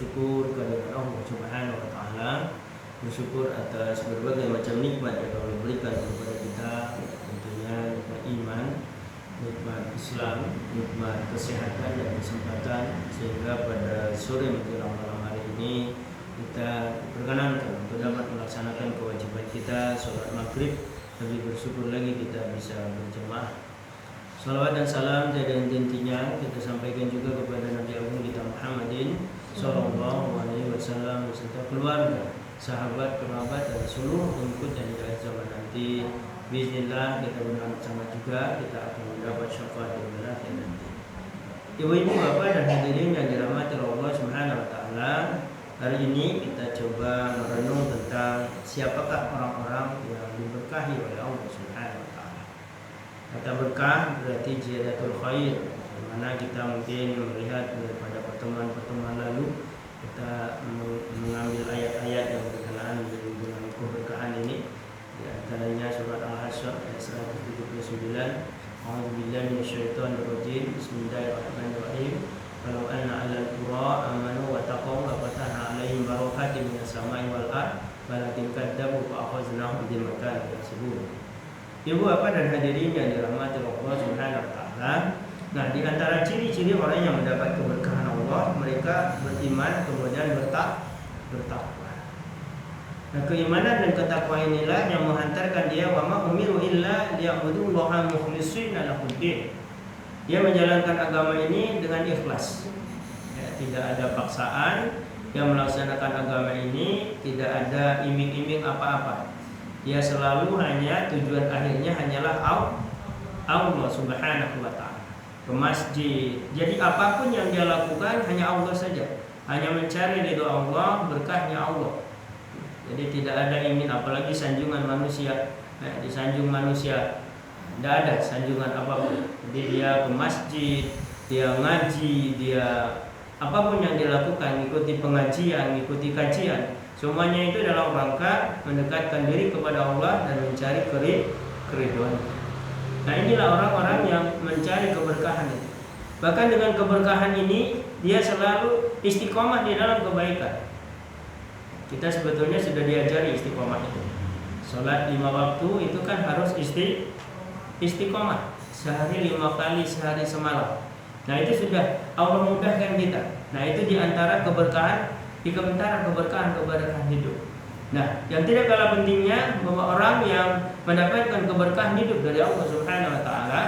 bersyukur kepada Allah Subhanahu wa taala, bersyukur atas berbagai macam nikmat yang Allah berikan kepada kita, tentunya nikmat iman, nikmat Islam, nikmat kesehatan dan kesempatan, sehingga pada sore menjelang malam hari ini kita berkenankan untuk dapat melaksanakan kewajiban kita sholat maghrib. Lebih bersyukur lagi kita bisa berjemaah. Salawat dan salam tiada henti-hentinya kita sampaikan juga kepada Nabi Agung kita Muhammadin Sallallahu Alaihi Wasallam beserta keluarga, sahabat, kerabat dan seluruh pengikut dan di akhir zaman nanti. Bismillah kita bersama juga kita akan mendapat syafaat di akhir nanti. Ibu-ibu, bapak dan hadirin yang dirahmati Allah Subhanahu Wa Taala, hari ini kita coba merenung tentang siapakah orang-orang yang diberkahi oleh Allah Subhanahu Wa Taala. Kata berkah berarti ziyadatul khair, di mana kita mungkin melihat daripada pertemuan-pertemuan lalu kita mengambil ayat-ayat yang berkenaan dengan keberkahan ini. Di antaranya surat Al-Hasyr ayat 179. A'udzubillahi minasyaitonir rajim. Bismillahirrahmanirrahim. Walau anna 'alal qura amanu wa taqaw la fatahna 'alaihim barakatin minas sama'i wal ardh walakin kadzabu fa akhadnahum bima kanu yaksibun. Ibu bapak dan hadirin yang dirahmati Allah Subhanahu wa taala. Nah, di antara ciri-ciri orang yang mendapat keberkahan Allah, mereka beriman kemudian bertakwa. Nah, keimanan dan ketakwaan inilah yang menghantarkan dia wa ma umiru illa liya'budullaha mukhlishina lahuddin. Dia menjalankan agama ini dengan ikhlas. Ya, tidak ada paksaan. Yang melaksanakan agama ini tidak ada iming-iming apa-apa. Dia selalu hanya tujuan akhirnya hanyalah Allah Subhanahu wa taala. Ke masjid. Jadi apapun yang dia lakukan hanya Allah saja. Hanya mencari ridho Allah, berkahnya Allah. Jadi tidak ada ingin apalagi sanjungan manusia. Disanjung manusia. Tidak ada sanjungan apapun. Jadi dia ke masjid, dia ngaji, dia apapun yang dilakukan, ikuti pengajian, ikuti kajian, semuanya itu dalam rangka mendekatkan diri kepada Allah dan mencari keridhaan. Nah, inilah orang-orang yang mencari keberkahan itu. Bahkan dengan keberkahan ini dia selalu istiqomah di dalam kebaikan. Kita sebetulnya sudah diajari istiqomah itu. Salat 5 waktu itu kan harus istiqomah. Sehari 5 kali, sehari semalam. Nah, itu sudah Allah mudahkan kita. Nah, itu diantara keberkahan, di antara keberkahan hidup. Nah, yang tidak kalah pentingnya bahwa orang yang mendapatkan keberkahan hidup dari Allah Subhanahu wa taala,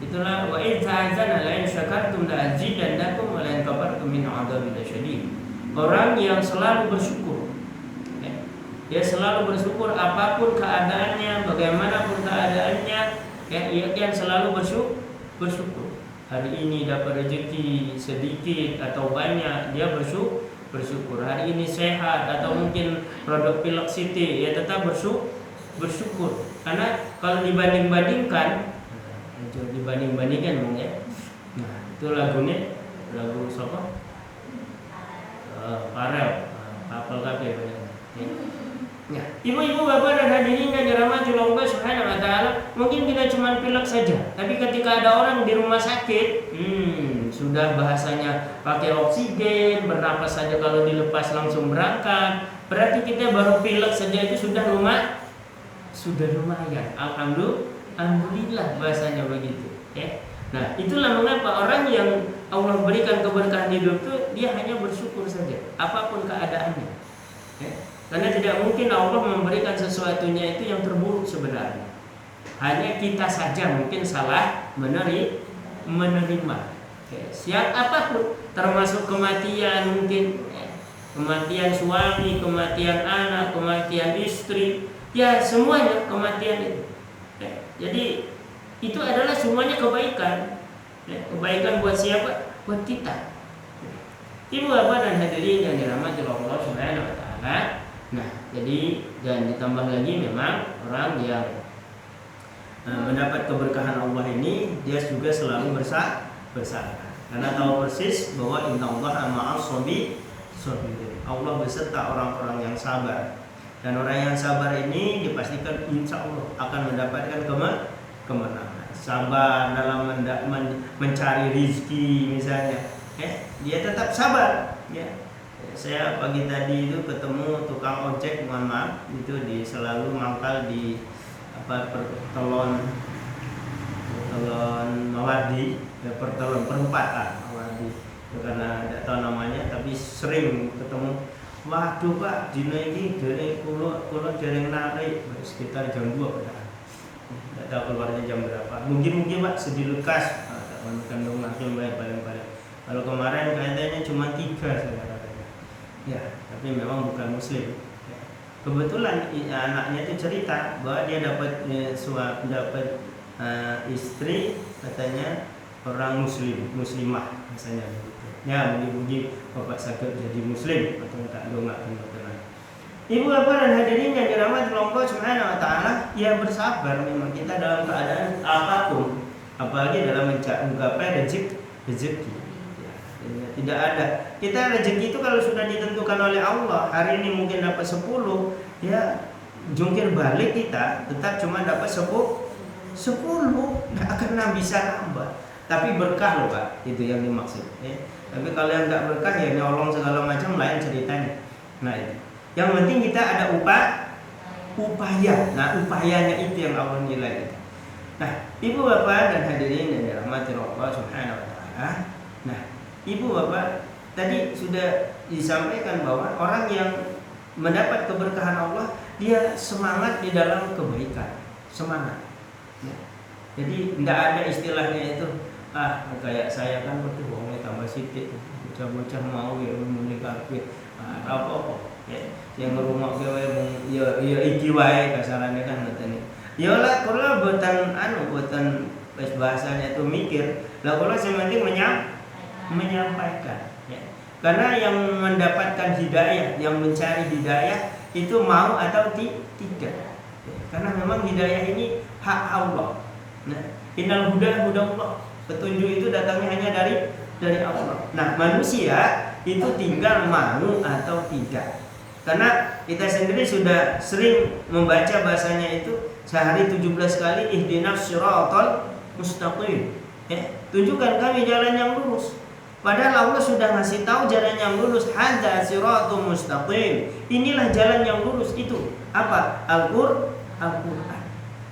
itulah wa idz ta'azzana la in syakartum la azidannakum wa la in kafartum min 'adzabil syadid. Orang yang selalu bersyukur. Dia selalu bersyukur apapun keadaannya, bagaimanapun keadaannya, yang selalu bersyukur. Hari ini dapat rezeki sedikit atau banyak, dia bersyukur. Hari ini sehat atau mungkin produk pilek city, ya tetap bersyukur. Karena kalau dibandingkan mungkin ya. Nah, itu lagunya lagu siapa? Farel, Apel Kafe banyak. Ya. Ibu-ibu, bapak dan hadirin yang dirahmati Allah Subhanahu wa taala, mungkin kita cuma pilek saja, tapi ketika ada orang di rumah sakit, sudah bahasanya pakai oksigen, bernapas saja kalau dilepas langsung berangkat. Berarti kita baru pilek saja itu sudah lumayan. Alhamdulillah bahasanya begitu, ya. Nah, itulah mengapa orang yang Allah berikan keberkahan hidup itu dia hanya bersyukur saja apapun keadaannya. Ya. Karena tidak mungkin Allah memberikan sesuatunya itu yang terburuk sebenarnya. Hanya kita saja mungkin salah menerima. Siap apapun, termasuk kematian mungkin, kematian suami, kematian anak, kematian istri, ya semuanya kematian itu. Jadi itu adalah semuanya kebaikan. Kebaikan buat siapa? Buat kita. Ibu bapak dan hadirin yang dirahmati Allah Subhanahu wa taala. Nah, jadi dan ditambah lagi memang orang yang mendapat keberkahan Allah ini dia juga selalu bersabar. Karena tahu persis bahwa innallaha ma'as sabirin. Allah beserta orang-orang yang sabar. Dan orang yang sabar ini dipastikan insya Allah akan mendapatkan kemenangan. Sabar dalam mencari rizki misalnya, dia tetap sabar. Ya. Saya pagi tadi itu ketemu tukang ojek, mohon maaf, itu selalu mangkal di pertelon Mawardi, ya pertelon perempatan Mawardi. Ya, karena tidak tahu namanya, tapi sering ketemu. Waduh Pak, dino ini dari kulo dereng narik sekitar jam 2 padahal. Tidak tahu keluarnya jam berapa. Mungkin Pak sedih lekas. Kandung hakim paling. Kalau kemarin kayaknya cuma 3 saudara. Ya, tapi memang bukan muslim. Ya. Kebetulan anaknya itu cerita bahwa dia dapat istri katanya orang muslimah misalnya gitu. Ya, mungkin bapak sakit jadi muslim atau tak dongakkan betulan. Ibu bapak dan hadirin yang dirahmati Allah Subhanahu wa taala, ya bersabar memang kita dalam keadaan apapun, apalagi dalam menggapai rezeki. Ya, tidak ada. Kita rezeki itu kalau sudah ditentukan oleh Allah, hari ini mungkin dapat 10, ya jungkir balik kita tetap cuma dapat 10, nggak akan bisa nambah. Tapi berkah loh Pak, itu yang dimaksud. Ya. Tapi kalau yang nggak berkah ya nyolong segala macam lain ceritanya. Nah itu. Yang penting kita ada upaya. Nah upayanya itu yang Allah nilai. Nah ibu bapak dan hadirin yang dirahmati Allah Subhanahu wa taala. Nah ibu bapak tadi sudah disampaikan bahwa orang yang mendapat keberkahan Allah dia semangat di dalam kebaikan, semangat. Ya. Jadi tidak ada istilahnya itu kayak saya kan betul wongnya tambah sidik, bocah-bocah mau ya mulai kafir, apa ya yang ngerumah gawe ya iki wae kasarannya kan ngoten. Ya lah kalau buatan buatan bahasanya itu mikir, lah kalau sementing menyampaikan ya. Karena yang mendapatkan hidayah, yang mencari hidayah itu mau atau tidak. Ya. Karena memang hidayah ini hak Allah. Nah, innal huda Allah. Petunjuk itu datangnya hanya dari Allah. Nah, manusia itu tinggal mau atau tidak. Karena kita sendiri sudah sering membaca bahasanya itu sehari 17 kali ihdinas siratal mustaqim. Ya, tunjukkan kami jalan yang lurus. Padahal Allah sudah ngasih tahu jalan yang lurus, hadza siratul mustaqim. Inilah jalan yang lurus itu. Apa? Al-Qur'an.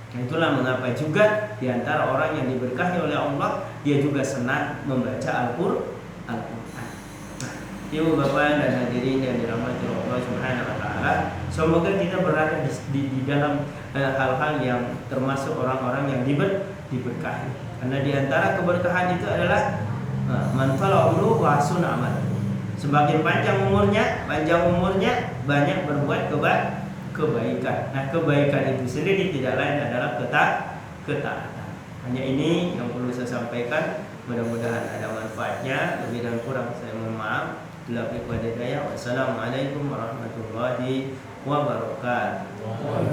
Nah, itulah mengapa juga diantara orang yang diberkahi oleh Allah dia juga senang membaca Al-Qur'an. Nah, ibu bapak dan hadirin yang dirahmati Allah Subhanahu wa taala, semoga kita berada di dalam hal-hal yang termasuk orang-orang yang diberkahi. Karena diantara keberkahan itu adalah man tala umruhu wa hasuna amal. Semakin panjang umurnya banyak berbuat kebaikan. Nah, kebaikan itu sendiri tidak lain adalah ketaatan. Hanya ini yang perlu saya sampaikan. Mudah-mudahan ada manfaatnya. Lebih dan kurang saya mohon maaf. Wassalamualaikum warahmatullahi wabarakatuh.